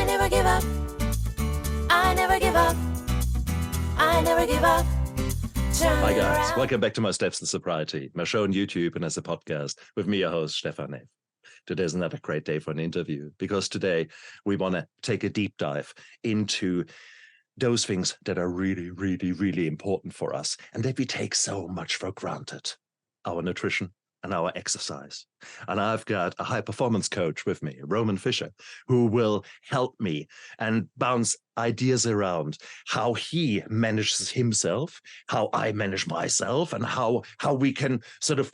never give up. I never give up. I never give up. Hi guys, welcome back to my Steps to Sobriety, my show on YouTube and as a podcast with me, your host, Stephan. Today's another great day for an interview because today we want to take a deep dive into those things that are really, really, really important for us and that we take so much for granted. Our nutrition and our exercise. And I've got a high performance coach with me, Fischer, who will help me and bounce ideas around how he manages himself, how I manage myself, and how we can sort of,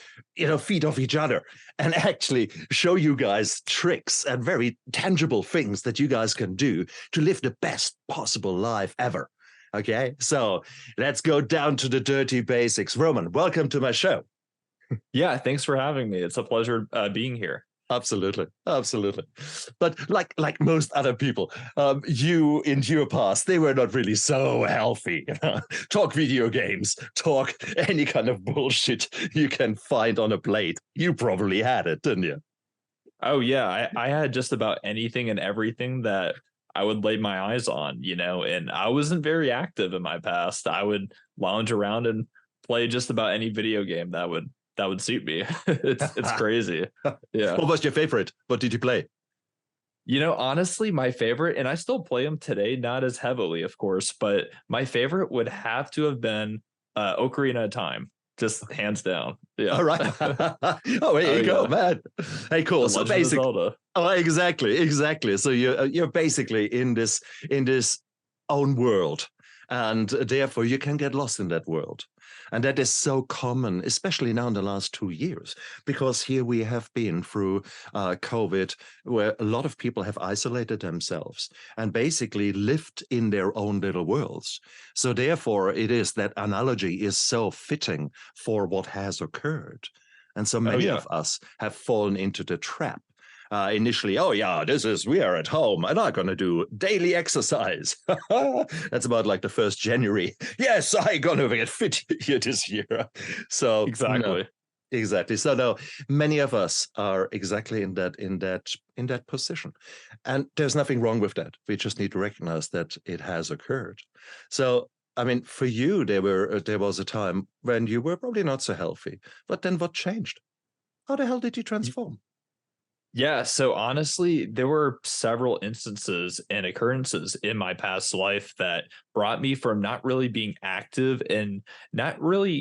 feed off each other and actually show you guys tricks and very tangible things that you guys can do to live the best possible life ever. Okay, so let's go down to the dirty basics. Roman, welcome to my show. Yeah, thanks for having me. It's a pleasure being here. Absolutely. But like most other people, you in your past, they were not really so healthy. Talk video games, talk any kind of bullshit you can find on a plate. You probably had it, didn't you? Oh, yeah. I had just about anything and everything that I would lay my eyes on, and I wasn't very active in my past. I would lounge around and play just about any video game that would suit me. It's crazy. Yeah. What was your favorite? What did you play? Honestly, my favorite, and I still play them today, not as heavily, of course, but my favorite would have to have been Ocarina of Time. Just hands down. Yeah. All right. Oh, here you go, man. Hey, cool. So basically, exactly. So you're basically in this own world, and therefore you can get lost in that world. And that is so common, especially now in the last 2 years, because here we have been through COVID, where a lot of people have isolated themselves and basically lived in their own little worlds. So therefore, it is that analogy is so fitting for what has occurred. And so many of us have fallen into the trap. Initially, we are at home and I'm going to do daily exercise. That's about like the 1st January. Yes, I'm going to get fit here this year. So exactly. So no, many of us are exactly in that position. And there's nothing wrong with that. We just need to recognize that it has occurred. So I mean, for you, there was a time when you were probably not so healthy. But then what changed? How the hell did you transform? Yeah, so honestly, there were several instances and occurrences in my past life that brought me from not really being active and not really,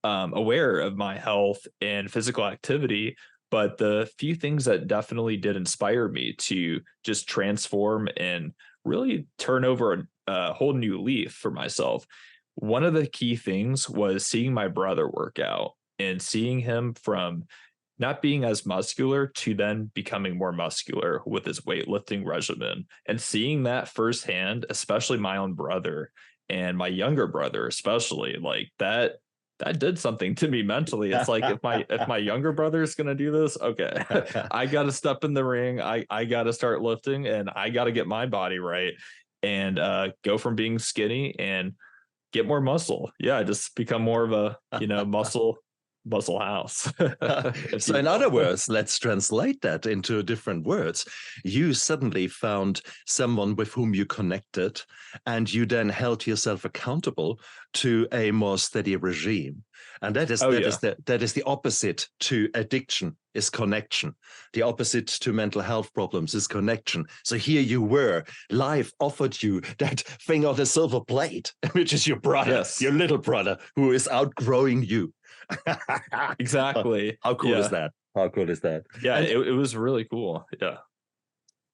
aware of my health and physical activity. But the few things that definitely did inspire me to just transform and really turn over a whole new leaf for myself. One of the key things was seeing my brother work out and seeing him from not being as muscular to then becoming more muscular with his weightlifting regimen, and seeing that firsthand, especially my own brother and my younger brother, especially, like that did something to me mentally. It's like, if my younger brother is going to do this, okay, I got to step in the ring. I got to start lifting and I got to get my body right and go from being skinny and get more muscle. Yeah. Just become more of a, muscle house. So in other words, let's translate that into different words. You suddenly found someone with whom you connected, and you then held yourself accountable to a more steady regime. And that is the opposite to addiction, is connection. The opposite to mental health problems is connection. So here you were, life offered you that thing on the silver plate, which is your brother, your little brother, who is outgrowing you. Exactly. How cool is that? Yeah, it was really cool. Yeah.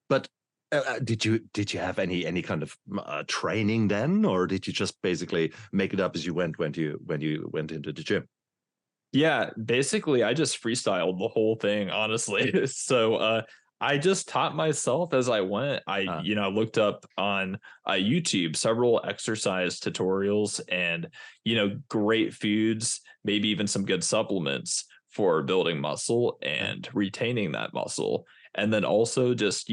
But did you have any kind of training then, or did you just basically make it up as you went when you went into the gym? Yeah, basically I just freestyled the whole thing, honestly. So I just taught myself as I went. I looked up on YouTube several exercise tutorials and, great foods, maybe even some good supplements for building muscle and retaining that muscle. And then also just,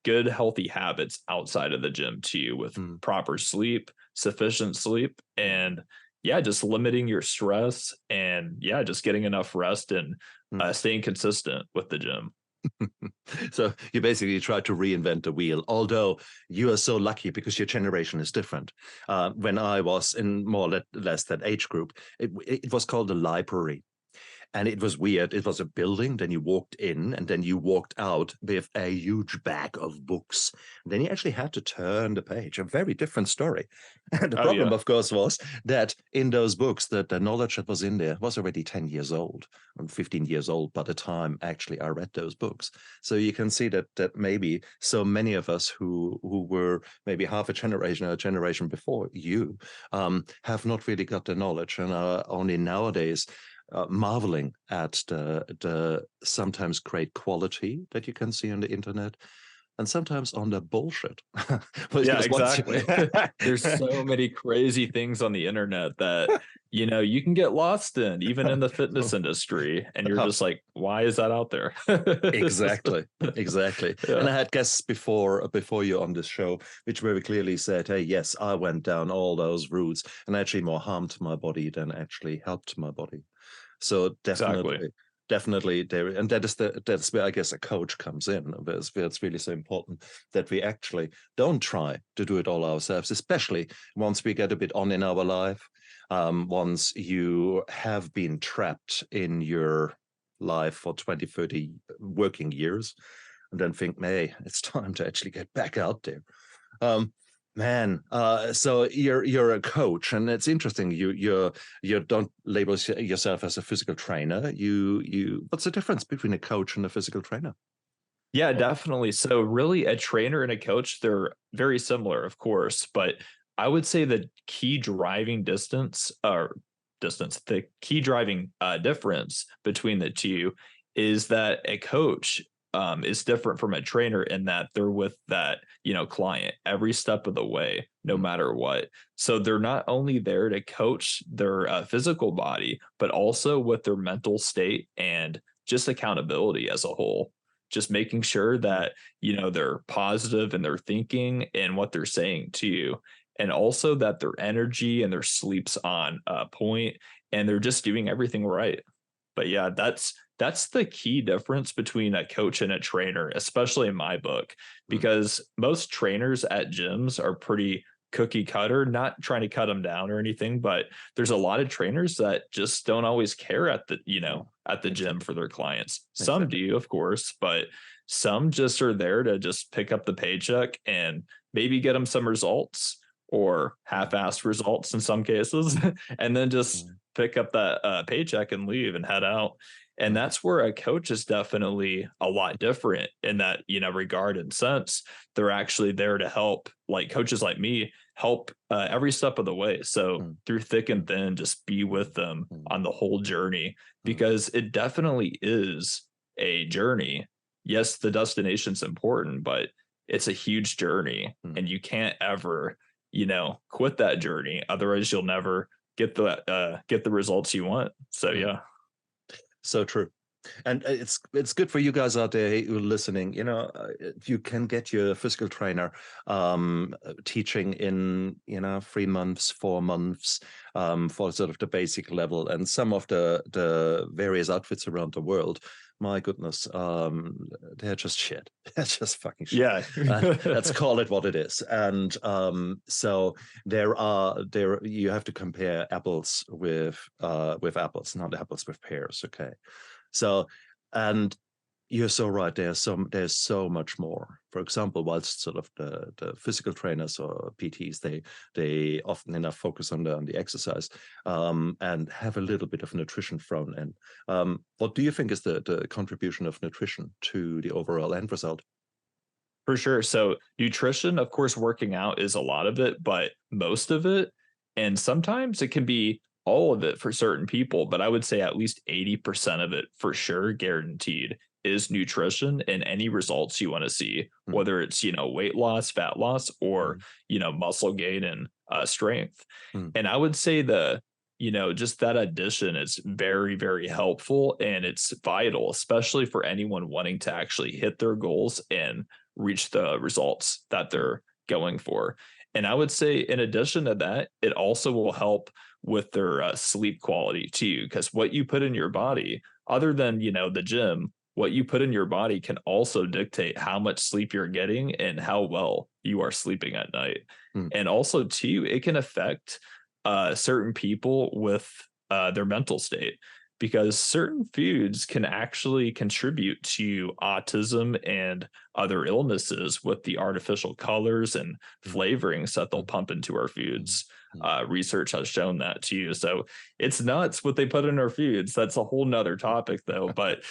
good healthy habits outside of the gym too, with proper sleep, sufficient sleep, and just limiting your stress and just getting enough rest and staying consistent with the gym. So you basically try to reinvent the wheel, although you are so lucky because your generation is different. When I was in more or less that age group, it was called a library. And it was weird. It was a building. Then you walked in and then you walked out with a huge bag of books. And then you actually had to turn the page. A very different story. And the problem, of course, was that in those books, that the knowledge that was in there was already 10 years old and 15 years old by the time actually I read those books. So you can see that maybe so many of us who were maybe half a generation or a generation before you have not really got the knowledge and are only nowadays marveling at the sometimes great quality that you can see on the internet and sometimes on the bullshit. Yeah, exactly. There's so many crazy things on the internet that, you can get lost in, even in the fitness industry. And you're just like, why is that out there? Exactly. Yeah. And I had guests before you on this show, which very clearly said, hey, yes, I went down all those routes and actually more harmed my body than actually helped my body. So definitely there, and that's where I guess a coach comes in. Where it's really so important that we actually don't try to do it all ourselves, especially once we get a bit on in our life. Once you have been trapped in your life for 20, 30 working years, and then think, hey, it's time to actually get back out there. Man, so you're a coach, and it's interesting. You don't label yourself as a physical trainer. What's the difference between a coach and a physical trainer? Yeah, definitely. So really a trainer and a coach, they're very similar, of course, but I would say the key driving the key driving difference between the two is that a coach is different from a trainer in that they're with that client every step of the way, no matter what. So they're not only there to coach their physical body, but also with their mental state and just accountability as a whole. Just making sure that they're positive in their thinking and what they're saying to you, and also that their energy and their sleep's on point, and they're just doing everything right. But yeah, that's the key difference between a coach and a trainer, especially in my book, because most trainers at gyms are pretty cookie cutter, not trying to cut them down or anything, but there's a lot of trainers that just don't always care at the gym for their clients. Some do, of course, but some just are there to just pick up the paycheck and maybe get them some results or half-assed results in some cases, and then just pick up that paycheck and leave and head out. And that's where a coach is definitely a lot different in that, regard and sense. They're actually there to help, like coaches like me, help every step of the way. So through thick and thin, just be with them on the whole journey, because it definitely is a journey. Yes, the destination's important, but it's a huge journey, and you can't ever, quit that journey. Otherwise, you'll never get the results you want. So yeah. So true. And it's good for you guys out there who are listening. If you can get your physical trainer teaching in 3 months, 4 months for sort of the basic level, and some of the various outfits around the world. My goodness, they're just shit. They're just fucking shit. Yeah, let's call it what it is. And so there you have to compare apples with apples, not apples with pears. Okay, so and you're so right. There's so much more. For example, whilst sort of the physical trainers or PTs, they often enough focus on the exercise and have a little bit of nutrition thrown in. What do you think is the contribution of nutrition to the overall end result? For sure. So nutrition, of course, working out is a lot of it, but most of it, and sometimes it can be all of it for certain people, but I would say at least 80% of it for sure, guaranteed, is nutrition and any results you want to see, whether it's, weight loss, fat loss, or, muscle gain and strength. And I would say just that addition is very, very helpful, and it's vital, especially for anyone wanting to actually hit their goals and reach the results that they're going for. And I would say in addition to that, it also will help with their sleep quality too, because what you put in your body, other than, the gym, what you put in your body can also dictate how much sleep you're getting and how well you are sleeping at night. And also too, it can affect certain people with their mental state, because certain foods can actually contribute to autism and other illnesses with the artificial colors and flavorings that they'll pump into our foods. Research has shown that too. So it's nuts what they put in our foods. That's a whole nother topic though. But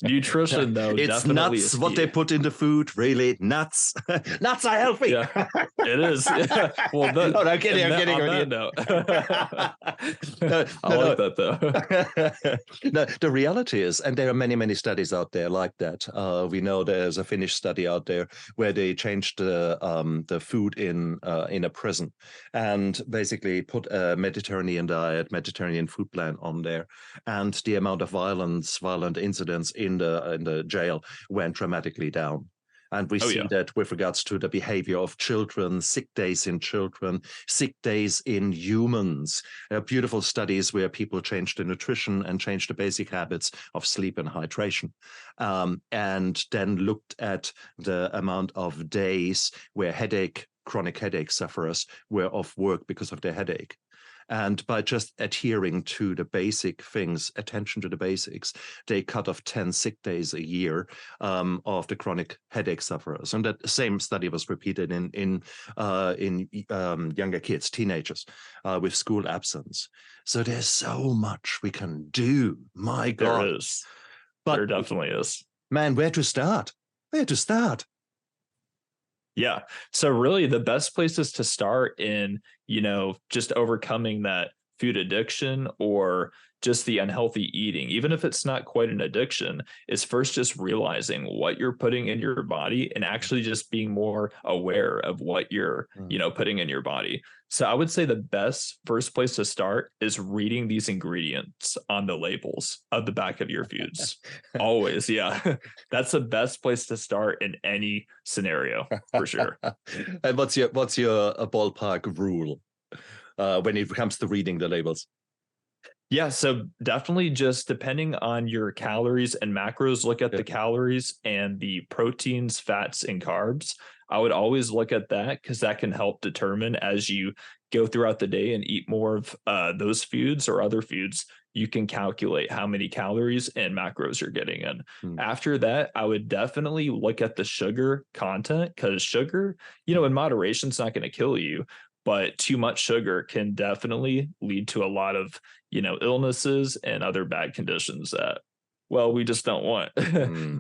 nutrition though, it's definitely nuts what they put in the food. Really nuts. Nuts are healthy. Yeah, it is. Yeah. Well, no, I'm kidding. I'm kidding. No. I like that though. No, the reality is, and there are many, many studies out there like that. We know there's a Finnish study out there where they changed the food in a prison and basically put a Mediterranean diet, Mediterranean food plan on there, and the amount of violent incidents in the jail went dramatically down. And we see that with regards to the behavior of children, sick days in children, sick days in humans. There are beautiful studies where people changed the nutrition and changed the basic habits of sleep and hydration. And then looked at the amount of days where chronic headache sufferers were off work because of their headache. And by just adhering to the basic things, attention to the basics, they cut off 10 sick days a year of the chronic headache sufferers. And that same study was repeated in younger kids, teenagers, with school absence. So there's so much we can do. My God. There is. But there definitely is. Man, where to start? Where to start? Yeah. So really the best places to start in, just overcoming that food addiction or just the unhealthy eating, even if it's not quite an addiction, is first just realizing what you're putting in your body and actually just being more aware of what you're, putting in your body. So I would say the best first place to start is reading these ingredients on the labels of the back of your foods. Always. Yeah. That's the best place to start in any scenario for sure. And what's your ballpark rule when it comes to reading the labels? Yeah, so definitely just depending on your calories and macros, look at the calories and the proteins, fats, and carbs. I would always look at that because that can help determine as you go throughout the day and eat more of those foods or other foods, you can calculate how many calories and macros you're getting in. After that, I would definitely look at the sugar content because sugar, in moderation is not going to kill you. But too much sugar can definitely lead to a lot of, illnesses and other bad conditions that, we just don't want.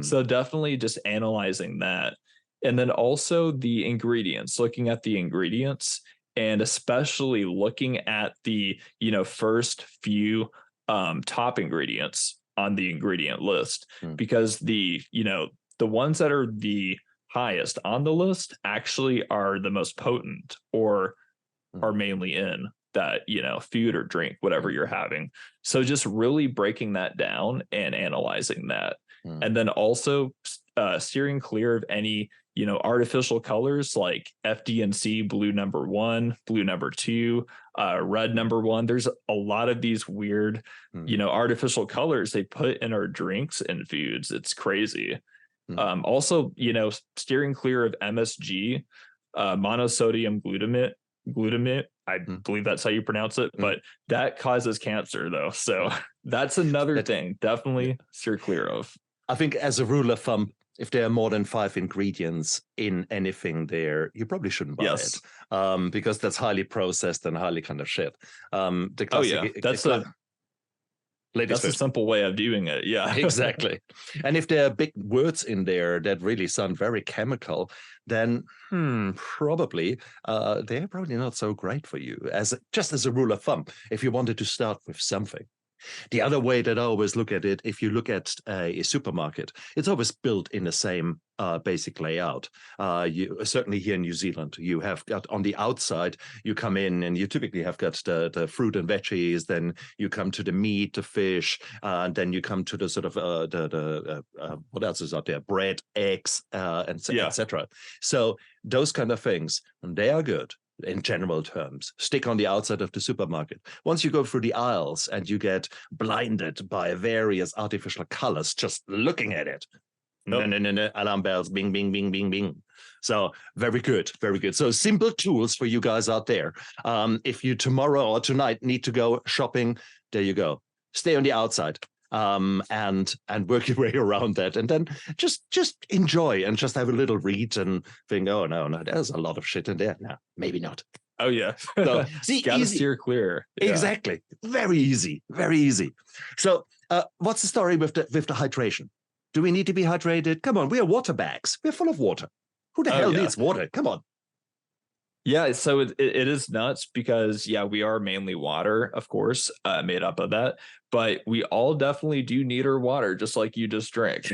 So definitely just analyzing that. And then also the ingredients, looking at the ingredients and especially looking at the, first few top ingredients on the ingredient list, because the ones that are the highest on the list actually are the most potent or are mainly in that, food or drink, whatever you're having. So just really breaking that down and analyzing that. And then also steering clear of any, artificial colors like FD&C, blue number 1, blue number 2, red number 1. There's a lot of these weird, artificial colors they put in our drinks and foods. It's crazy. Also, steering clear of MSG, monosodium glutamate. I believe that's how you pronounce it, but that causes cancer though. So that's another thing. Definitely steer clear of. I think as a rule of thumb, if there are more than 5 ingredients in anything there, you probably shouldn't buy it because that's highly processed and highly kind of shit. That's a simple way of doing it. Yeah, exactly. And if there are big words in there that really sound very chemical, then probably they're probably not so great for you. Just as a rule of thumb, if you wanted to start with something. The other way that I always look at it, if you look at a supermarket, it's always built in the same basic layout. Certainly here in New Zealand, you have got on the outside, you come in and you typically have got the fruit and veggies, then you come to the meat, the fish, and then you come to the sort of what else is out there? Bread, eggs, and etc. So those kind of things, and they are good. in general terms. Stick on the outside of the supermarket. Once you go through the aisles and you get blinded by various artificial colors just looking at it, no, alarm bells, bing, bing, bing, bing, bing. So very good, very good. So simple tools for you guys out there. If you tomorrow or tonight need to go shopping, there you go. Stay on the outside. And work your way around that, and then just enjoy and just have a little read and think, oh no, there's a lot of shit in there. No, maybe not. Oh yeah. So see, gotta easy. Steer clear. Yeah. Exactly. Very easy. Very easy. So what's the story with the hydration? Do we need to be hydrated? Come on, we are water bags. We're full of water. Who the hell needs water? Come on. Yeah, so it is nuts because, we are mainly water, of course, made up of that. But we all definitely do need our water, just like you just drank.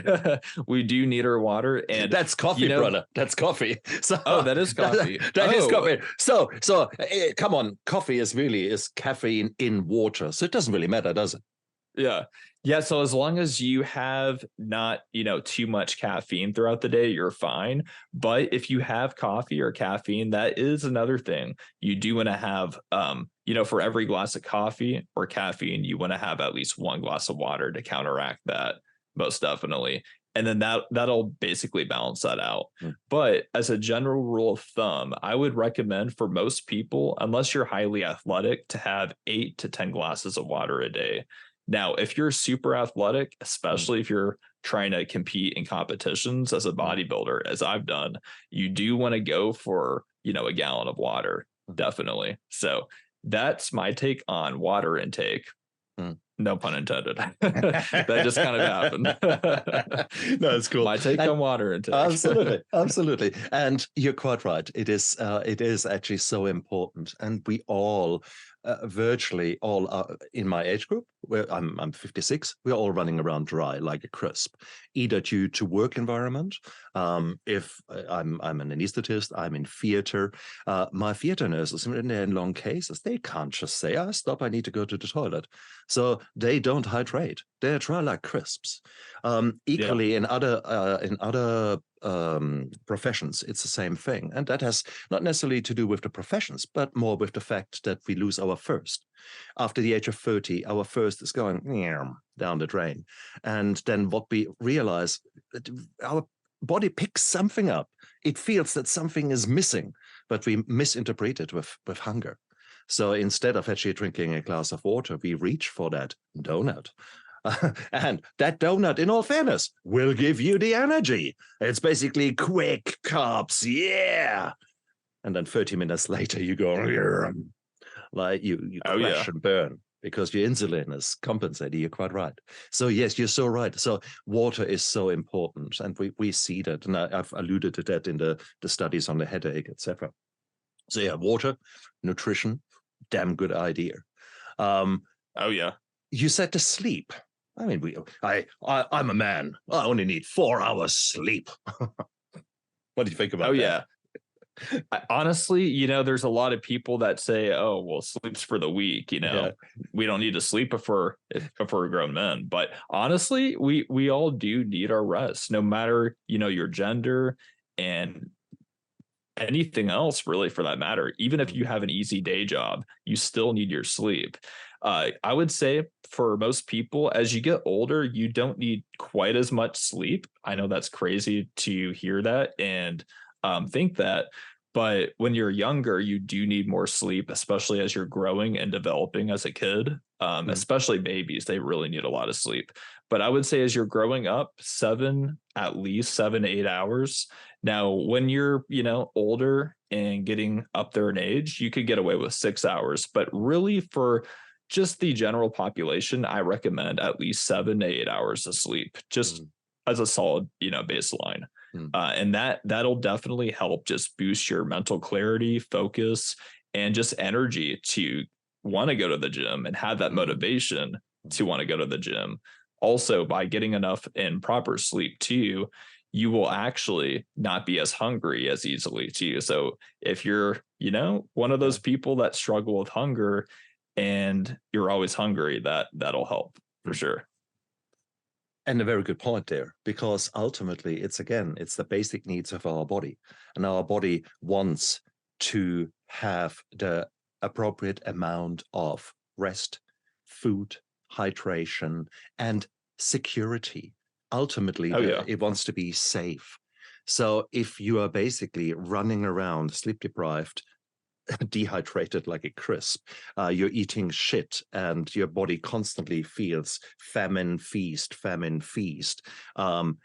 We do need our water. And that's coffee, brother. That's coffee. So, that is coffee. That is coffee. So come on. Coffee is caffeine in water. So it doesn't really matter, does it? Yeah. Yeah. So as long as you have not, too much caffeine throughout the day, you're fine. But if you have coffee or caffeine, that is another thing. You do want to have, for every glass of coffee or caffeine, you want to have at least one glass of water to counteract that, most definitely. And then that'll basically balance that out. But as a general rule of thumb, I would recommend for most people, unless you're highly athletic, to have 8 to 10 glasses of water a day. Now, if you're super athletic, especially if you're trying to compete in competitions as a bodybuilder, as I've done, you do want to go for, a gallon of water, definitely. So that's my take on water intake. No pun intended. That just kind of happened. No, it's cool. My take on water intake. Absolutely. And you're quite right. It is actually so important. And we all, virtually all are in my age group, where I'm 56, we're all running around dry like a crisp, either due to work environment. If I'm an anesthetist, I'm in theater. My theater nurses, when they're in long cases, they can't just say, stop, I need to go to the toilet. So they don't hydrate. They're dry like crisps. Equally, in other professions, it's the same thing. And that has not necessarily to do with the professions, but more with the fact that we lose our thirst. After the age of 30, our thirst is going down the drain. And then what we realize, our body picks something up. It feels that something is missing, but we misinterpret it with hunger. So instead of actually drinking a glass of water, we reach for that donut. And that donut, in all fairness, will give you the energy. It's basically quick carbs, yeah. And then 30 minutes later, you go, like you crash and burn because your insulin is compensating. You're quite right. So yes, you're so right. So water is so important, and we see that, and I've alluded to that in the studies on the headache, etc. So yeah, water, nutrition, damn good idea. You said to sleep. I mean, I'm a man. I only need 4 hours sleep. What do you think about that? Honestly, there's a lot of people that say, "Oh, well, sleep's for the weak." We don't need to sleep if we're grown men. But honestly, we all do need our rest, no matter your gender and anything else, really, for that matter. Even if you have an easy day job, you still need your sleep. I would say for most people, as you get older, you don't need quite as much sleep. I know that's crazy to hear that and think that, but when you're younger, you do need more sleep, especially as you're growing and developing as a kid. Especially babies, they really need a lot of sleep. But I would say as you're growing up, at least 7 to 8 hours. Now, when you're, older and getting up there in age, you could get away with 6 hours. But really, for just the general population, I recommend at least 7 to 8 hours of sleep, just as a solid, baseline. And that'll definitely help just boost your mental clarity, focus, and just energy to want to go to the gym and have that motivation to want to go to the gym. Also, by getting enough and proper sleep too, you will actually not be as hungry as easily too. So if you're, one of those people that struggle with hunger and you're always hungry, that'll help for sure. And a very good point there, because ultimately it's the basic needs of our body, and our body wants to have the appropriate amount of rest, food, hydration, and security. Ultimately, it wants to be safe. So if you are basically running around sleep deprived, dehydrated like a crisp, you're eating shit, and your body constantly feels famine, feast,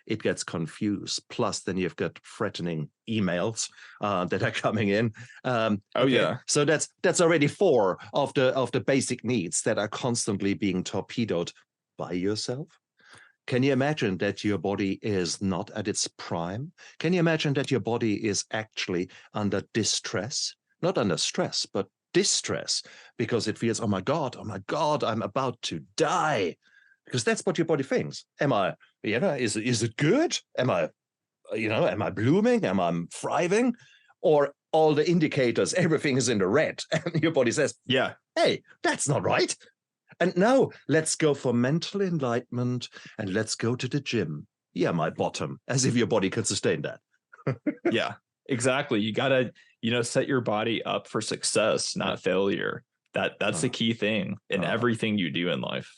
it gets confused. Plus, then you've got threatening emails that are coming in. So that's already 4 of the basic needs that are constantly being torpedoed by yourself. Can you imagine that your body is not at its prime? Can you imagine that your body is actually under distress? Not under stress, but distress, because it feels, oh my God, I'm about to die. Because that's what your body thinks. Am I, is it good? Am I blooming? Am I thriving? Or all the indicators, everything is in the red. And your body says, yeah, hey, that's not right. And now let's go for mental enlightenment and let's go to the gym. Yeah, my bottom, as if your body could sustain that. Yeah, exactly. You got to, set your body up for success, not failure. That's the key thing in everything you do in life.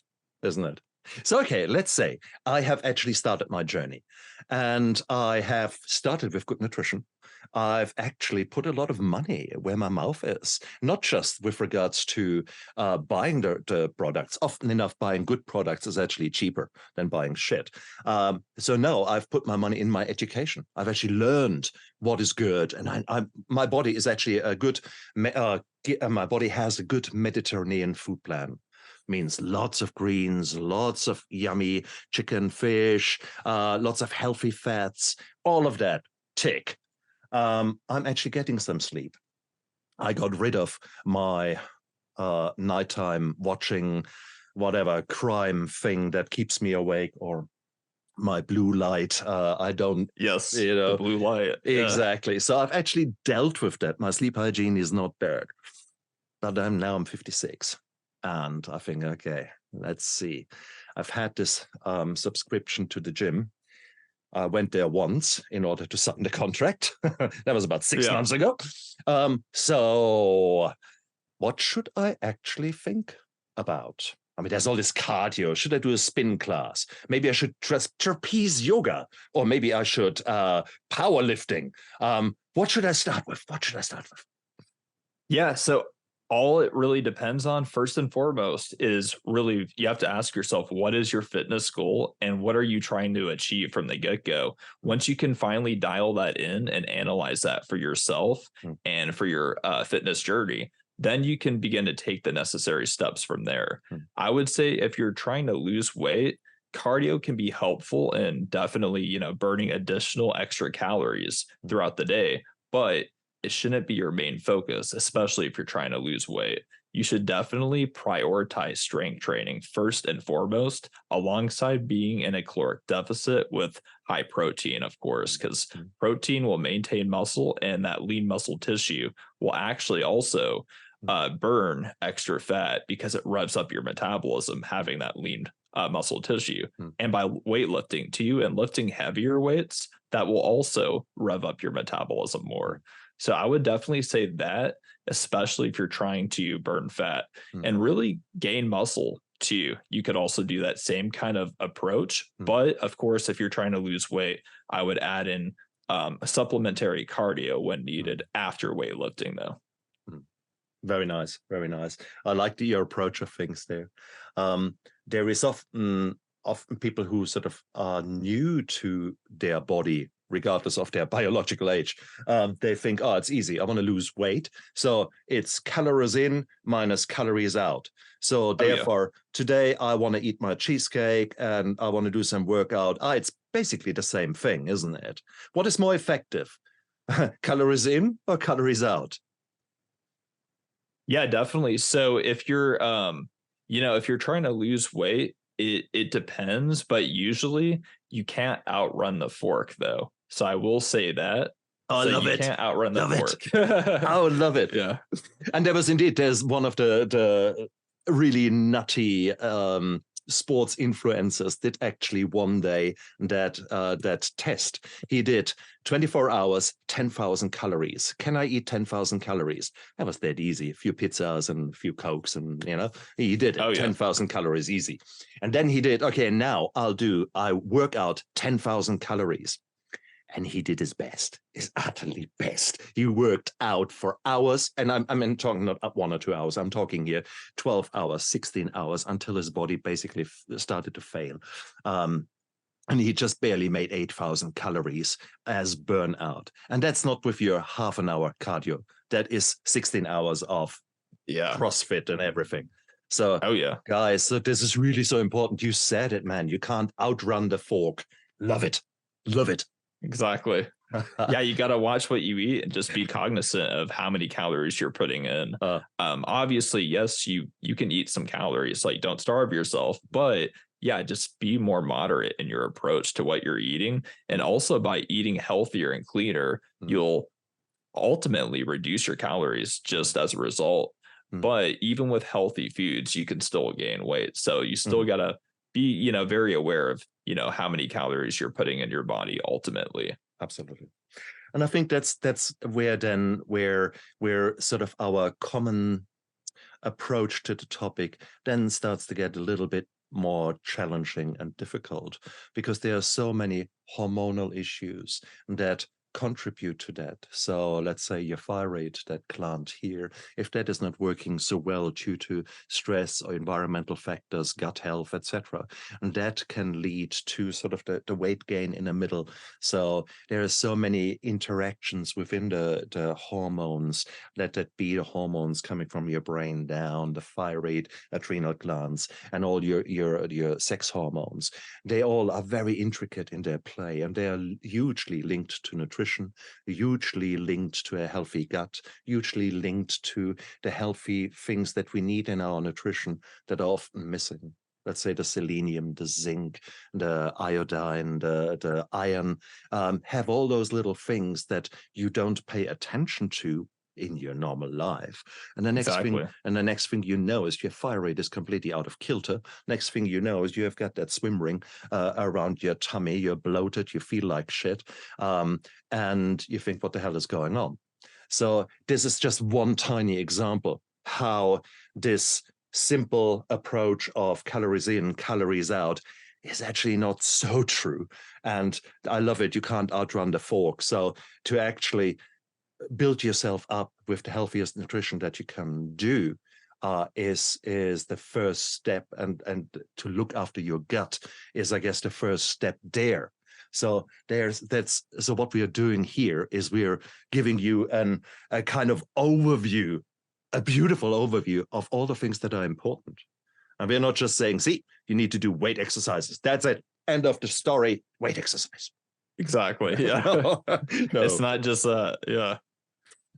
Isn't it? So, okay, let's say I have actually started my journey, and I have started with good nutrition. I've actually put a lot of money where my mouth is, not just with regards to buying the products. Often enough, buying good products is actually cheaper than buying shit. So no, I've put my money in my education. I've actually learned what is good, and my body is actually my body has a good Mediterranean food plan. Means lots of greens, lots of yummy chicken, fish, lots of healthy fats, all of that. Tick. I'm actually getting some sleep. I got rid of my nighttime watching whatever crime thing that keeps me awake, or my blue light. I don't. Yes, the blue light. Exactly. So I've actually dealt with that. My sleep hygiene is not bad. But I'm 56. And I think, okay, let's see. I've had this subscription to the gym. I went there once in order to sign the contract. That was about 6 months ago. So what should I actually think about? I mean, there's all this cardio. Should I do a spin class? Maybe I should trapeze yoga, or maybe I should powerlifting. What should I start with? Yeah, so all it really depends on, first and foremost, is really you have to ask yourself, what is your fitness goal and what are you trying to achieve from the get-go? Once you can finally dial that in and analyze that for yourself and for your fitness journey, then you can begin to take the necessary steps from there. I would say if you're trying to lose weight, cardio can be helpful in definitely, burning additional extra calories throughout the day, but it shouldn't be your main focus, especially if you're trying to lose weight. You should definitely prioritize strength training first and foremost, alongside being in a caloric deficit with high protein, of course, because protein will maintain muscle, and that lean muscle tissue will actually also burn extra fat because it revs up your metabolism, having that lean muscle tissue. And by weightlifting too, and lifting heavier weights, that will also rev up your metabolism more. So I would definitely say that, especially if you're trying to burn fat and really gain muscle too. You could also do that same kind of approach. But of course, if you're trying to lose weight, I would add in a supplementary cardio when needed after weightlifting, though. Very nice. Very nice. I like your approach of things there. There is often people who sort of are new to their body, regardless of their biological age. They think, it's easy. I want to lose weight. So it's calories in minus calories out. So therefore, today I want to eat my cheesecake and I want to do some workout. It's basically the same thing, isn't it? What is more effective? Calories in or calories out? Yeah, definitely. So if you're, if you're trying to lose weight, it depends, but usually you can't outrun the fork, though. So I will say that. I love it. Can't outrun the fork. I would love it. Yeah. And there's one of the really nutty sports influencers did actually one day that test. He did 24 hours, 10,000 calories. Can I eat 10,000 calories? That was that easy. A few pizzas and a few Cokes, and he did it. 10,000 calories, easy. And then he did, okay, now I work out 10,000 calories. And he did his best, his utterly best. He worked out for hours, and I'm talking not 1 or 2 hours. I'm talking here 12 hours, 16 hours, until his body basically started to fail. And he just barely made 8,000 calories as burnout. And that's not with your half an hour cardio. That is 16 hours of CrossFit and everything. So, guys, so this is really so important. You said it, man. You can't outrun the fork. Love it. Love it. Exactly. Yeah, you got to watch what you eat and just be cognizant of how many calories you're putting in. Obviously, yes, you can eat some calories, like don't starve yourself, but yeah, just be more moderate in your approach to what you're eating. And also by eating healthier and cleaner, you'll ultimately reduce your calories just as a result. But even with healthy foods, you can still gain weight. So you still got to be, very aware of, how many calories you're putting in your body ultimately. Absolutely. And I think that's where sort of our common approach to the topic then starts to get a little bit more challenging and difficult, because there are so many hormonal issues that contribute to that. So let's say your thyroid, that gland here, if that is not working so well due to stress or environmental factors, gut health, etc., and that can lead to sort of the weight gain in the middle. So there are so many interactions within the hormones, let that be the hormones coming from your brain down, the thyroid, adrenal glands, and all your sex hormones. They all are very intricate in their play, and they are hugely linked to nutrition, hugely linked to a healthy gut, hugely linked to the healthy things that we need in our nutrition that are often missing. Let's say the selenium, the zinc, the iodine, the iron, have all those little things that you don't pay attention to in your normal life. And the next thing you know is your thyroid is completely out of kilter. Next thing you know is you have got that swim ring around your tummy, you're bloated, you feel like shit, and you think, what the hell is going on? So this is just one tiny example how this simple approach of calories in, calories out is actually not so true. And I love it. You can't outrun the fork. So to actually build yourself up with the healthiest nutrition that you can do is the first step, and to look after your gut is, I guess, the first step there. So so what we are doing here is we are giving you a kind of overview, a beautiful overview of all the things that are important. And we're not just saying, see, you need to do weight exercises. That's it. End of the story. Weight exercise. Exactly. Yeah. No. It's not just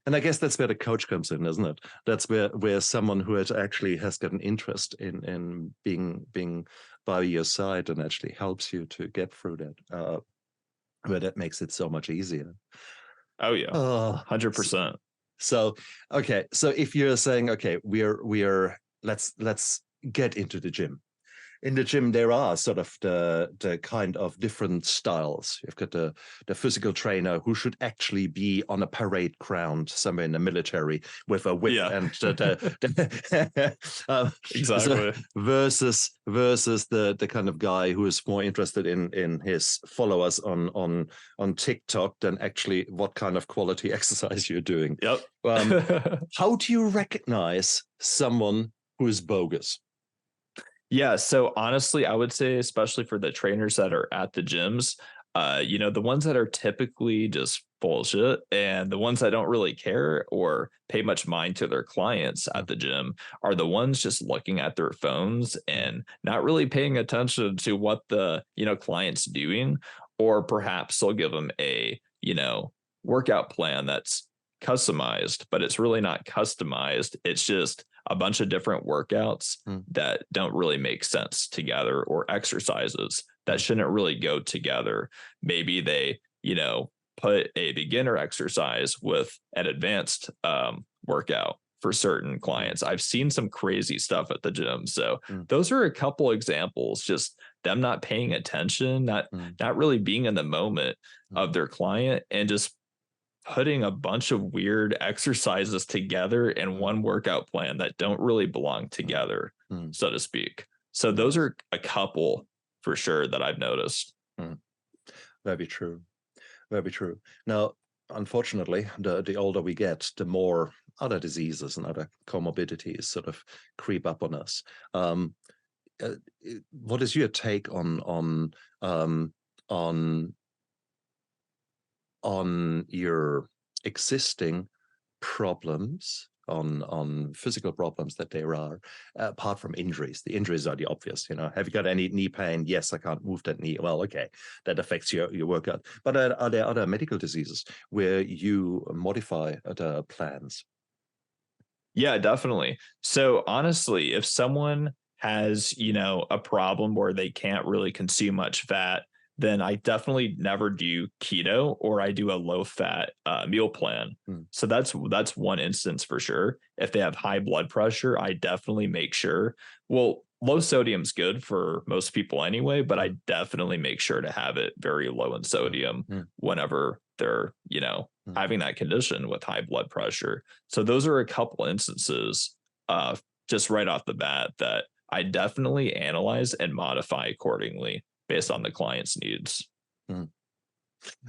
And I guess that's where the coach comes in, isn't it? That's where someone who actually has got an interest in being by your side and actually helps you to get through that, where that makes it so much easier. Oh yeah, 100%. So okay, so if you're saying, okay, let's get into the gym. In the gym, there are sort of the kind of different styles. You've got the physical trainer who should actually be on a parade ground somewhere in the military with a whip, and exactly. Versus the kind of guy who is more interested in his followers on TikTok than actually what kind of quality exercise you're doing. Yep. How do you recognize someone who is bogus? Yeah. So honestly, I would say, especially for the trainers that are at the gyms, the ones that are typically just bullshit and the ones that don't really care or pay much mind to their clients at the gym are the ones just looking at their phones and not really paying attention to what the, client's doing, or perhaps they'll give them a, workout plan that's customized, but it's really not customized. It's just a bunch of different workouts that don't really make sense together, or exercises that shouldn't really go together. Maybe they, put a beginner exercise with an advanced workout for certain clients. I've seen some crazy stuff at the gym. So those are a couple examples, just them not paying attention, not really being in the moment of their client, and just putting a bunch of weird exercises together in one workout plan that don't really belong together, so to speak. So those are a couple for sure that I've noticed. Very true. Very true. Now, unfortunately, the older we get, the more other diseases and other comorbidities sort of creep up on us. What is your take on your existing problems, on physical problems that there are, apart from injuries? The injuries are the obvious, have you got any knee pain? Yes, I can't move that knee. Well, okay, that affects your workout. But are there other medical diseases where you modify the plans? Yeah, definitely. So honestly, if someone has, a problem where they can't really consume much fat, then I definitely never do keto, or I do a low fat meal plan. So that's one instance for sure. If they have high blood pressure, I definitely make sure, well, low sodium's good for most people anyway, but I definitely make sure to have it very low in sodium whenever they're, having that condition with high blood pressure. So those are a couple instances just right off the bat that I definitely analyze and modify accordingly based on the client's needs. And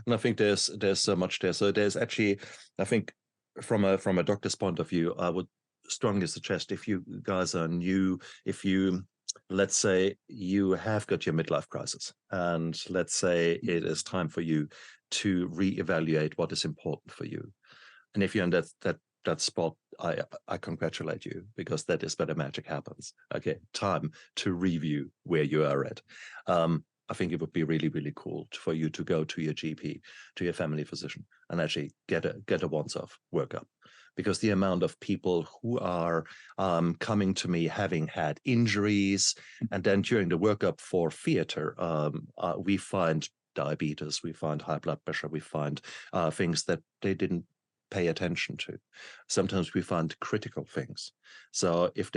I think there's so much there. So there's actually, I think from a doctor's point of view, I would strongly suggest, if you guys are new, if you, let's say you have got your midlife crisis, and let's say it is time for you to reevaluate what is important for you. And if you're in that spot, I congratulate you, because that is where the magic happens. Okay, time to review where you are at. I think it would be really, really cool for you to go to your GP, to your family physician, and actually get a once-off workup. Because the amount of people who are coming to me having had injuries, and then during the workup for theater, we find diabetes, we find high blood pressure, we find things that they didn't pay attention to. Sometimes we find critical things. So if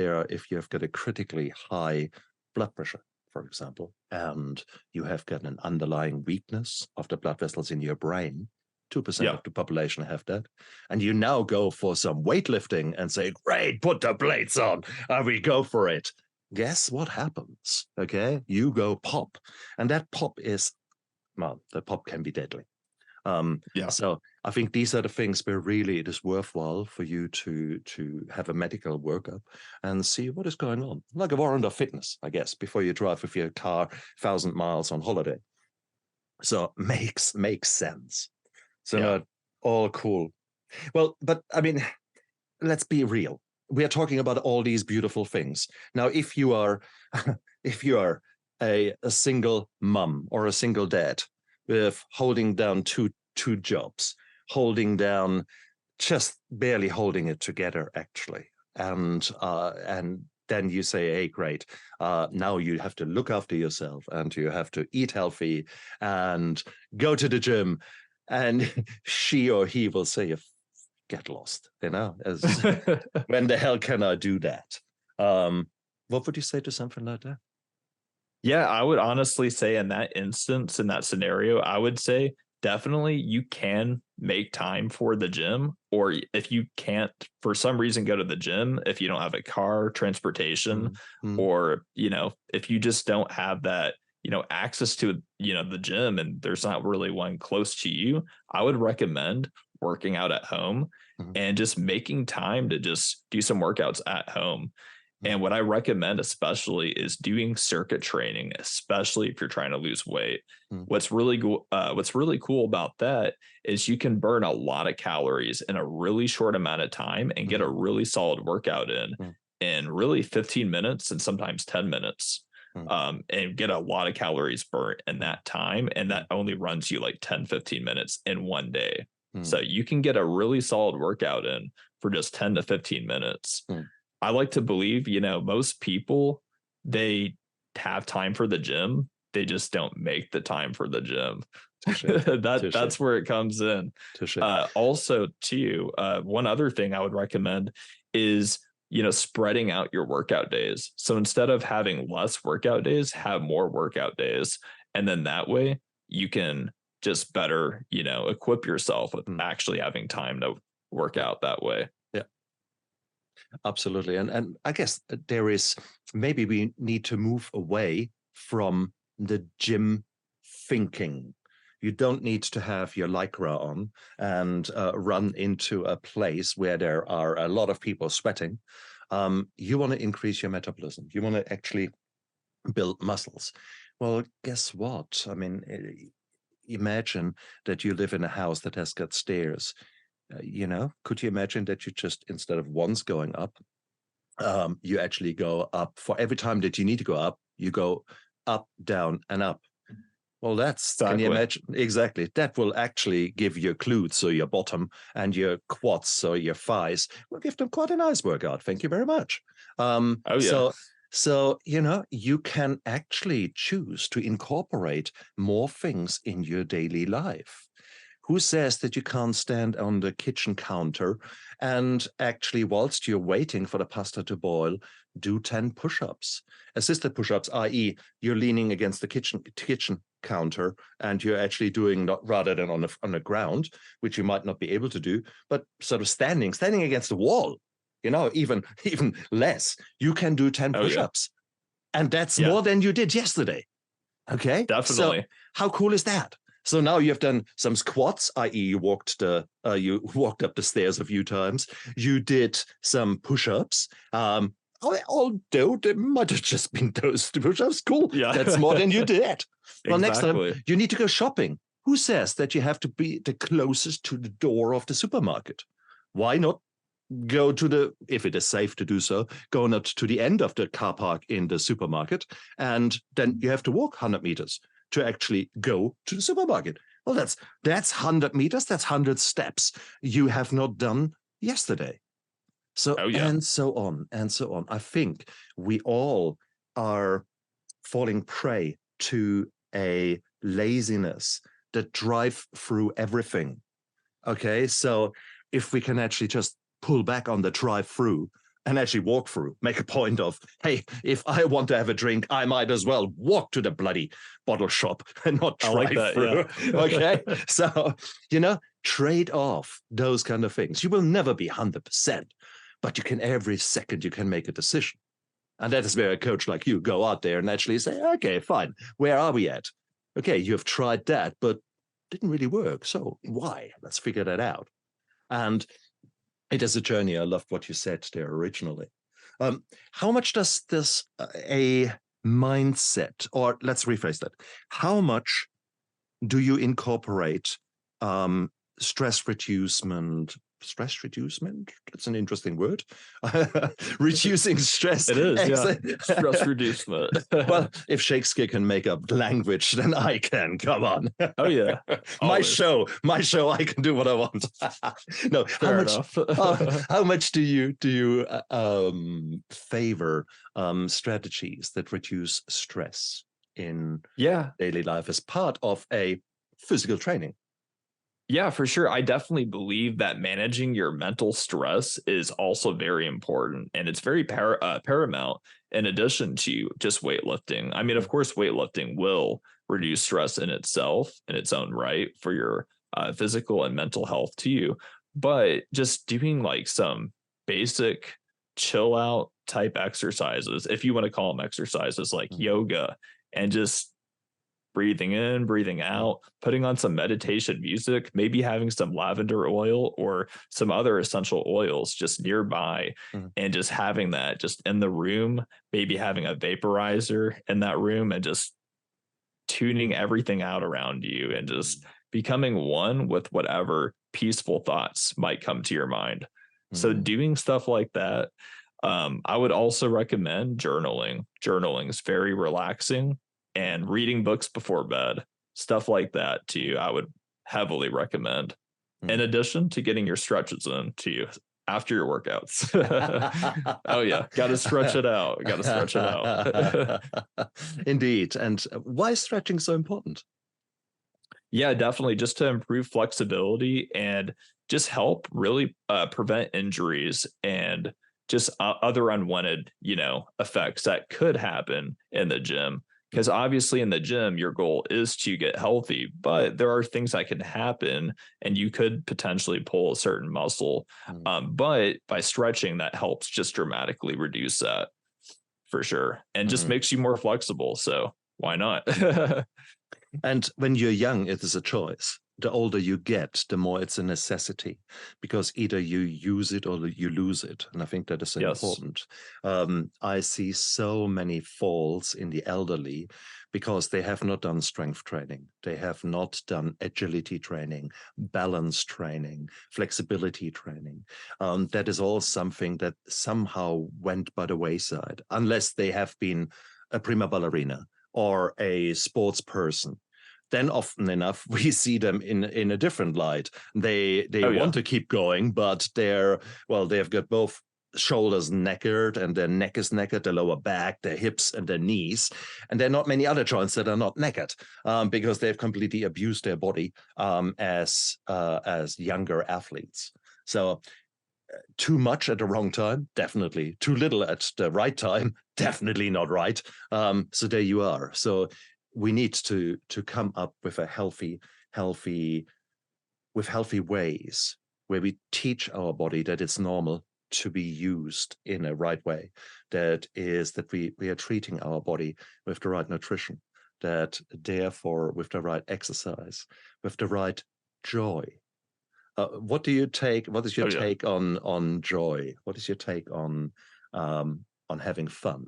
you've got a critically high blood pressure, for example, and you have got an underlying weakness of the blood vessels in your brain, 2% of the population have that, and you now go for some weightlifting and say, great, put the plates on, and we go for it. Guess what happens? Okay, you go pop, and that pop is, well, the pop can be deadly. So I think these are the things where really it is worthwhile for you to have a medical workup and see what is going on. Like a warrant of fitness, I guess, before you drive with your car 1,000 miles on holiday. So makes sense. So all cool. Well, but I mean, let's be real. We are talking about all these beautiful things. Now, if you are a single mom or a single dad with holding down two jobs, just barely holding it together, actually, and then you say, hey, great, now you have to look after yourself, and you have to eat healthy and go to the gym, and she or he will say, get lost, as when the hell can I do that? What would you say to something like that? Yeah, I would honestly say in that instance, in that scenario, I would say definitely you can make time for the gym. Or if you can't, for some reason, go to the gym, if you don't have a car, transportation, or, if you just don't have that, access to, the gym, and there's not really one close to you, I would recommend working out at home and just making time to just do some workouts at home. And what I recommend especially is doing circuit training, especially if you're trying to lose weight. What's really cool about that is you can burn a lot of calories in a really short amount of time and get a really solid workout in really 15 minutes and sometimes 10 minutes. And get a lot of calories burnt in that time. And that only runs you like 10, 15 minutes in one day. So you can get a really solid workout in for just 10 to 15 minutes. I like to believe, most people, they have time for the gym. They just don't make the time for the gym. That's where it comes in. Also too, one other thing I would recommend is, spreading out your workout days. So instead of having less workout days, have more workout days. And then that way you can just better, equip yourself with actually having time to work out that way. Yeah, absolutely. And I guess maybe we need to move away from the gym thinking. You don't need to have your Lycra on and run into a place where there are a lot of people sweating. You want to increase your metabolism. You want to actually build muscles. Well, guess what? I mean, imagine that you live in a house that has got stairs. Could you imagine that you just, instead of once going up, you actually go up for every time that you need to go up, you go up, down, and up. Well, can you imagine? Exactly. That will actually give your glutes, so your bottom, and your quads, so your thighs, will give them quite a nice workout. Thank you very much. So, you can actually choose to incorporate more things in your daily life. Who says that you can't stand on the kitchen counter and actually, whilst you're waiting for the pasta to boil, do 10 push-ups, assisted push-ups, i.e. you're leaning against the kitchen counter and you're actually doing, not rather than on the ground, which you might not be able to do, but sort of standing against the wall, even less. You can do 10 push-ups. And that's more than you did yesterday. Okay? Definitely. So how cool is that? So now you have done some squats, i.e. you walked up the stairs a few times. You did some push-ups. Although there might have just been those push-ups. Cool. Yeah. That's more than you did. Well, next time you need to go shopping. Who says that you have to be the closest to the door of the supermarket? Why not go if it is safe to do so, go not to the end of the car park in the supermarket, and then you have to walk 100 meters to actually go to the supermarket. Well, that's 100 meters, that's 100 steps you have not done yesterday. So, and so on, and so on. I think we all are falling prey to a laziness that drive through everything. Okay, so if we can actually just pull back on the drive through and actually walk through, make a point of, hey, if I want to have a drink, I might as well walk to the bloody bottle shop and not drive through. Yeah. Okay. So, trade off those kind of things. You will never be 100%, but you can, every second you can make a decision. And that is where a coach like you go out there and actually say, okay, fine. Where are we at? Okay, you have tried that, but didn't really work. So why? Let's figure that out. And it is a journey. I loved what you said there originally. How much does this a mindset, or let's rephrase that, how much do you incorporate stress reducement? That's an interesting word. Reducing stress. It is, yeah. Stress reducement. Well, if Shakespeare can make up language, then I can. Come on. Oh yeah. my show. I can do what I want. No. How much do you favor strategies that reduce stress in daily life as part of a physical training? Yeah, for sure. I definitely believe that managing your mental stress is also very important, and it's very paramount in addition to just weightlifting. I mean, of course, weightlifting will reduce stress in itself, in its own right, for your physical and mental health too. But just doing like some basic chill out type exercises, if you want to call them exercises, like yoga, and just breathing in, breathing out, putting on some meditation music, maybe having some lavender oil or some other essential oils just nearby, and just having that just in the room, maybe having a vaporizer in that room and just tuning everything out around you and just becoming one with whatever peaceful thoughts might come to your mind. So doing stuff like that. I would also recommend journaling. Journaling is very relaxing. And reading books before bed, stuff like that too, I would heavily recommend. In addition to getting your stretches in to you after your workouts. Oh yeah, got to stretch it out. Indeed. And why is stretching so important? Yeah, definitely. Just to improve flexibility and just help really prevent injuries and just other unwanted, effects that could happen in the gym. Because obviously in the gym, your goal is to get healthy, but there are things that can happen and you could potentially pull a certain muscle. But by stretching, that helps just dramatically reduce that for sure and just makes you more flexible. So why not? And when you're young, it is a choice. The older you get, the more it's a necessity, because either you use it or you lose it. And I think that is important. I see so many falls in the elderly because they have not done strength training. They have not done agility training, balance training, flexibility training. That is all something that somehow went by the wayside, unless they have been a prima ballerina or a sports person. Then often enough we see them in a different light. They want to keep going, but they've got both shoulders knackered and their neck is knackered, their lower back, their hips and their knees, and there are not many other joints that are not knackered because they've completely abused their body as younger athletes. So too much at the wrong time, definitely. Too little at the right time, definitely not right. So there you are. So we need to come up with a healthy ways where we teach our body that it's normal to be used in a right way. That is that we are treating our body with the right nutrition, that therefore with the right exercise, with the right joy. What is your take on joy? What is your take on having fun?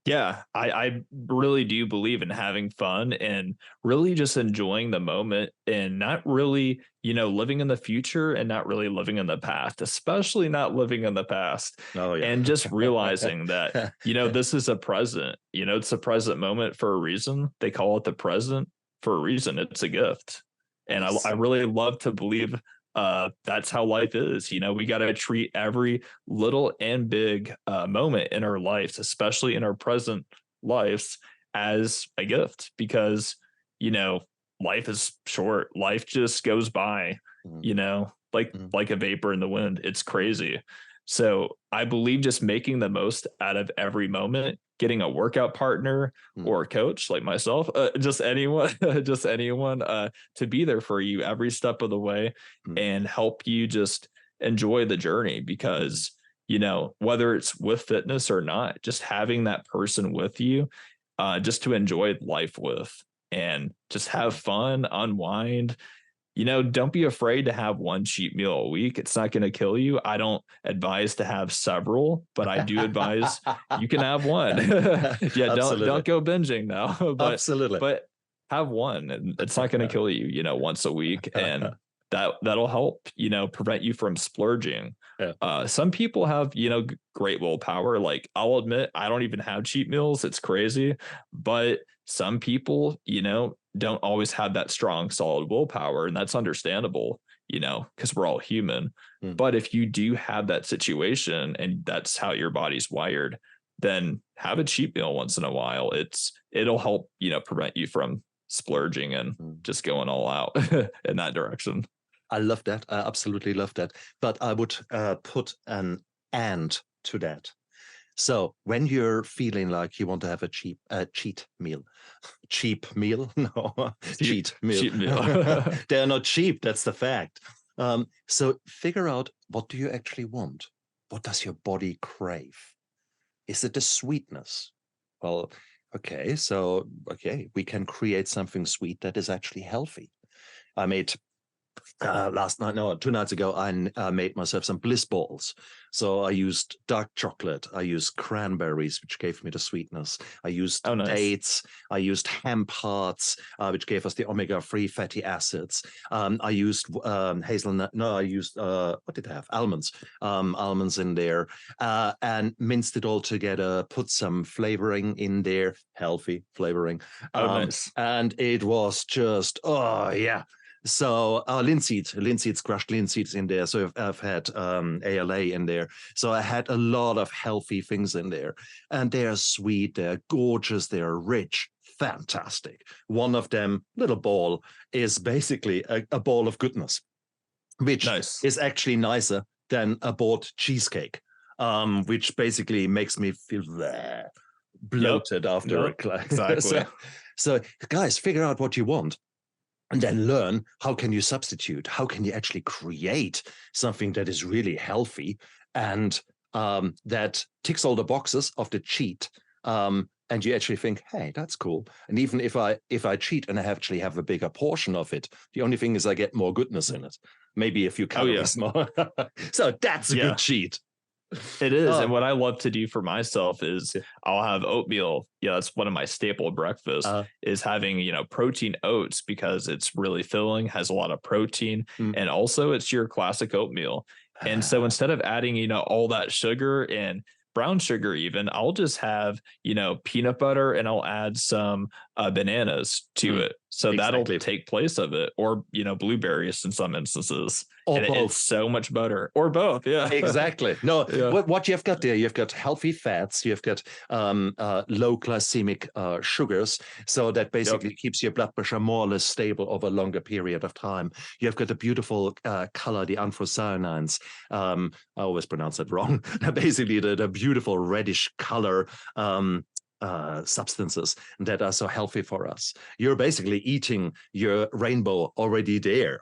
Yeah, I really do believe in having fun and really just enjoying the moment and not really, living in the future and not really living in the past, especially not living in the past. Oh, yeah. And just realizing that, this is a present, it's a present moment for a reason. They call it the present for a reason. It's a gift. And I really love to believe that's how life is. We got to treat every little and big moment in our lives, especially in our present lives, as a gift, because life is short. Life just goes by, like a vapor in the wind. It's crazy. So I believe just making the most out of every moment, getting a workout partner or a coach like myself, just anyone to be there for you every step of the way and help you just enjoy the journey. Because, whether it's with fitness or not, just having that person with you, just to enjoy life with and just have fun, unwind. Don't be afraid to have one cheat meal a week. It's not going to kill you. I don't advise to have several, but I do advise you can have one. Yeah, don't go binging now. But, Absolutely. But have one, and it's not going to kill you, once a week, and that'll help, prevent you from splurging. Yeah. Some people have, great willpower. Like, I'll admit, I don't even have cheat meals. It's crazy. But some people, don't always have that strong, solid willpower. And that's understandable, because we're all human. But if you do have that situation and that's how your body's wired, then have a cheat meal once in a while. It'll help, prevent you from splurging and just going all out in that direction. I love that. I absolutely love that. But I would put an and to that. So when you're feeling like you want to have a cheat meal, cheap meal, no, cheat meal. Cheap meal. They're not cheap. That's the fact. So figure out, what do you actually want? What does your body crave? Is it the sweetness? Well, okay, we can create something sweet that is actually healthy. I made 2 nights ago, I made myself some bliss balls. So I used dark chocolate, I used cranberries, which gave me the sweetness. I used dates, I used hemp hearts, which gave us the omega-3 fatty acids. I used hazelnut. No, I used what did I have? Almonds. Almonds in there, and minced it all together. Put some flavoring in there, healthy flavoring. Nice. And it was just, oh yeah. So linseeds, crushed linseeds in there. So I've had ALA in there. So I had a lot of healthy things in there. And they are sweet, they're gorgeous, they are rich, fantastic. One of them, little ball, is basically a ball of goodness, which is actually nicer than a bought cheesecake, which basically makes me feel bloated after a class. Exactly. So guys, figure out what you want. And then learn, how can you substitute? How can you actually create something that is really healthy and that ticks all the boxes of the cheat? And you actually think, hey, that's cool. And even if I cheat and I actually have a bigger portion of it, the only thing is I get more goodness in it. Maybe a few calories more. So that's a good cheat. It is. And what I love to do for myself is I'll have oatmeal. Yeah, that's one of my staple breakfasts is having, protein oats, because it's really filling, has a lot of protein. And also it's your classic oatmeal. And so instead of adding, all that sugar and brown sugar, even, I'll just have, peanut butter, and I'll add some bananas to it. So that'll take place of it, or, blueberries in some instances. Or and both. It's so much better, or both. Yeah, exactly. No, what you've got there, you've got healthy fats, you've got low glycemic sugars, so that basically keeps your blood pressure more or less stable over a longer period of time. You've got a beautiful color, the anthocyanins. I always pronounce it wrong. Basically, the beautiful reddish color substances that are so healthy for us. You're basically eating your rainbow already there,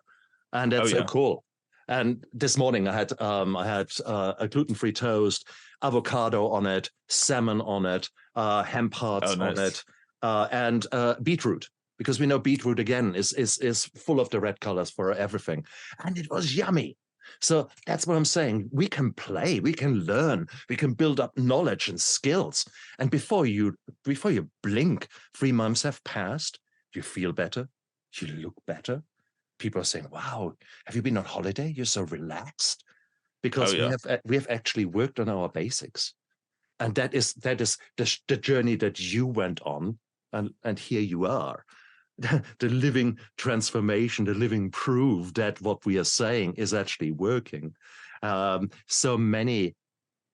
and that's so cool. And this morning I had a gluten-free toast, avocado on it, salmon on it, hemp hearts on it, and beetroot, because we know beetroot again is full of the red colors for everything, and it was yummy. So that's what I'm saying. We can play, we can learn, we can build up knowledge and skills. And before you blink, 3 months have passed, you feel better, you look better. People are saying, wow, have you been on holiday? You're so relaxed. Because we have actually worked on our basics. And that is the journey that you went on. And here you are. The living transformation, the living proof that what we are saying is actually working. So many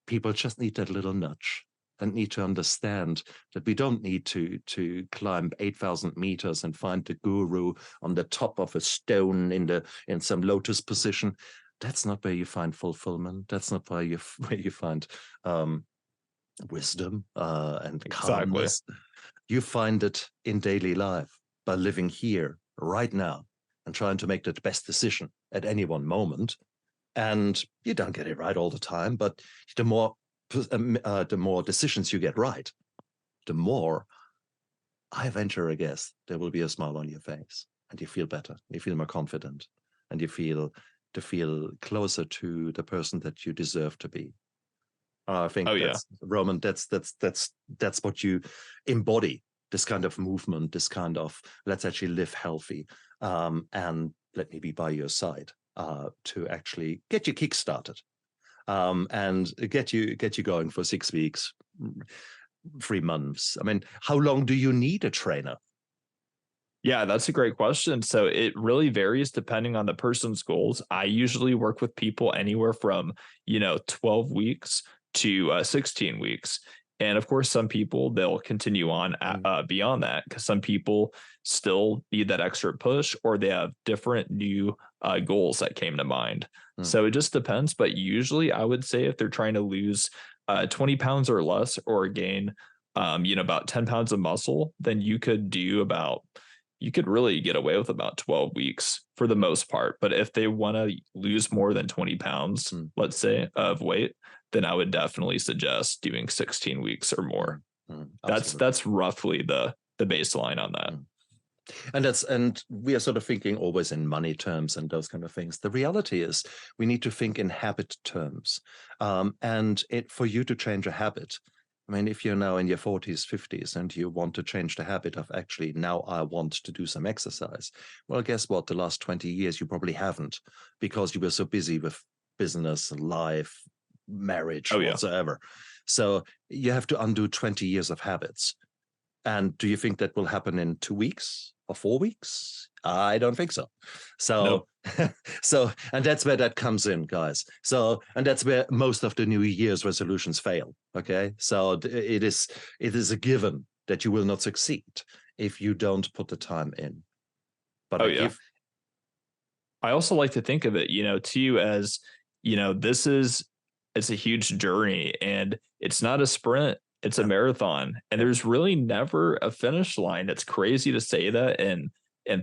people just need that little nudge and need to understand that we don't need to climb 8,000 meters and find the guru on the top of a stone in some lotus position. That's not where you find fulfillment. That's not where you find wisdom and calmness. You find it in daily life, by living here right now and trying to make the best decision at any one moment. And you don't get it right all the time, but the more decisions you get right, the more, I venture a guess, there will be a smile on your face, and you feel better, you feel more confident, and you feel closer to the person that you deserve to be. I think Roman, that's what you embody. This kind of movement, this kind of let's actually live healthy, and let me be by your side to actually get you kick-started, and get you going for 6 weeks, 3 months. I mean, how long do you need a trainer? Yeah, that's a great question. So it really varies depending on the person's goals. I usually work with people anywhere from 12 weeks to 16 weeks. And of course, some people, they'll continue on beyond that, because some people still need that extra push, or they have different new goals that came to mind. So it just depends. But usually I would say if they're trying to lose 20 pounds or less, or gain, about 10 pounds of muscle, then you could really get away with about 12 weeks for the most part. But if they want to lose more than 20 pounds, let's say, of weight, then I would definitely suggest doing 16 weeks or more. That's roughly the baseline on that. And we are sort of thinking always in money terms and those kind of things. The reality is we need to think in habit terms. And for you to change a habit, I mean, if you're now in your 40s, 50s, and you want to change the habit of actually, now I want to do some exercise, well, guess what? The last 20 years, you probably haven't, because you were so busy with business, life, marriage, whatsoever. So you have to undo 20 years of habits. And do you think that will happen in 2 weeks or 4 weeks? I don't think so. So, and that's where that comes in, guys. So, and that's where most of the New Year's resolutions fail. Okay. So it is a given that you will not succeed if you don't put the time in. But I also like to think of it, too, as, it's a huge journey, and it's not a sprint, it's a marathon, and there's really never a finish line. It's crazy to say that and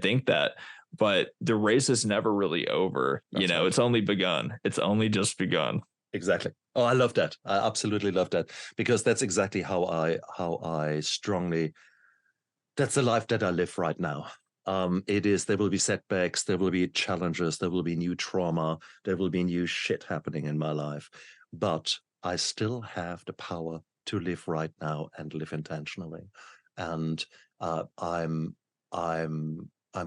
think that, but the race is never really over. Right. It's only begun. It's only just begun. Exactly. Oh, I love that. I absolutely love that, because that's exactly how I strongly, that's the life that I live right now. There will be setbacks, there will be challenges, there will be new trauma, there will be new shit happening in my life, but I still have the power to live right now and live intentionally. And I'm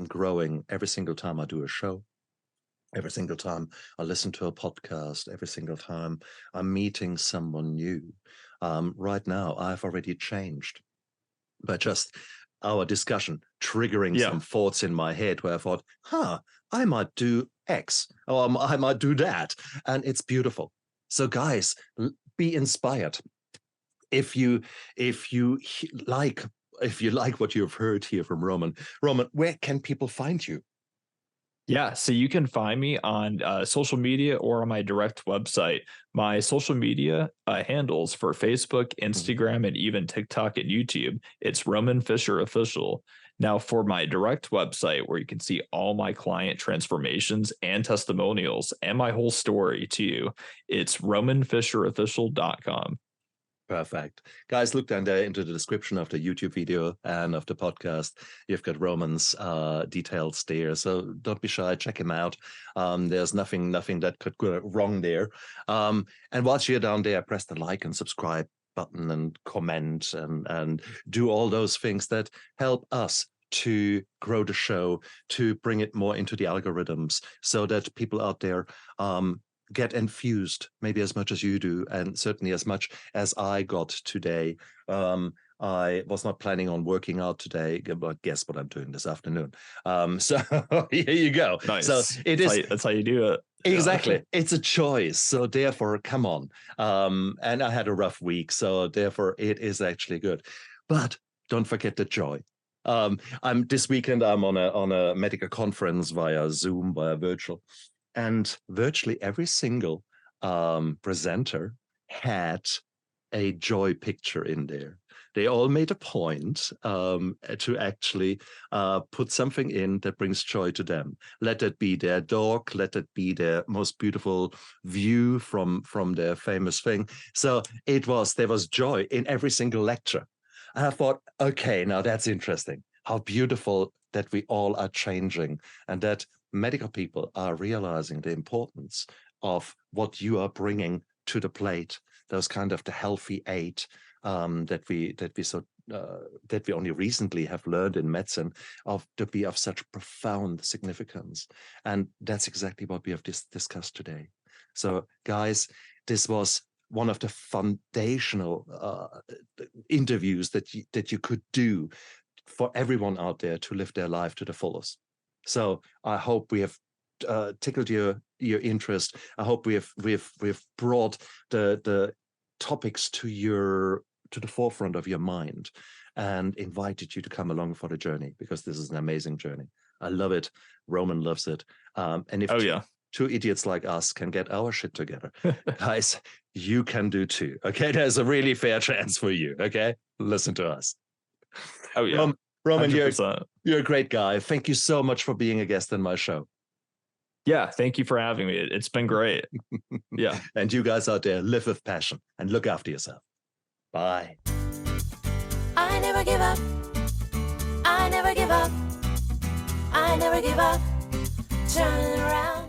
growing every single time I do a show, every single time I listen to a podcast, every single time I'm meeting someone new. Right now, I've already changed by just our discussion triggering some thoughts in my head where I thought, I might do X, or I might do that. And it's beautiful. So guys, be inspired. If you like what you've heard here from Roman, where can people find you? Yeah, so you can find me on social media or on my direct website. My social media handles for Facebook, Instagram, and even TikTok and YouTube, it's Roman Fischer Official. Now, for my direct website, where you can see all my client transformations and testimonials and my whole story too, it's romanfischerofficial.com. Perfect. Guys, look down there into the description of the YouTube video and of the podcast. You've got Roman's details there. So don't be shy, check him out. There's nothing that could go wrong there. And whilst you're down there, press the like and subscribe button and comment and do all those things that help us to grow the show, to bring it more into the algorithms, so that people out there get infused maybe as much as you do, and certainly as much as I got today. I was not planning on working out today, but guess what I'm doing this afternoon. So here you go. Nice. So that's how you do it. Exactly. It's a choice. So therefore, come on. And I had a rough week, so therefore it is actually good. But don't forget the joy. This weekend I'm on a medical conference via Zoom, via virtual. And virtually every single presenter had a joy picture in there. They all made a point to actually put something in that brings joy to them. Let it be their dog, let it be their most beautiful view from their famous thing. So there was joy in every single lecture. And I thought, okay, now that's interesting. How beautiful that we all are changing, and that medical people are realizing the importance of what you are bringing to the plate. Those kind of the healthy eight that we only recently have learned in medicine to be of such profound significance. And that's exactly what we have discussed today. So guys, this was one of the foundational interviews that you could do for everyone out there to live their life to the fullest. So I hope we have tickled your interest. I hope we've brought the topics to the forefront of your mind and invited you to come along for the journey, because this is an amazing journey. I love it. Roman loves it. And if two idiots like us can get our shit together, guys, you can do too. Okay, there's a really fair chance for you. Okay, listen to us. Oh yeah. Roman, you're a great guy. Thank you so much for being a guest on my show. Yeah, thank you for having me. It's been great. Yeah. And you guys out there, live with passion and look after yourself. Bye. I never give up. I never give up. I never give up. Turn around.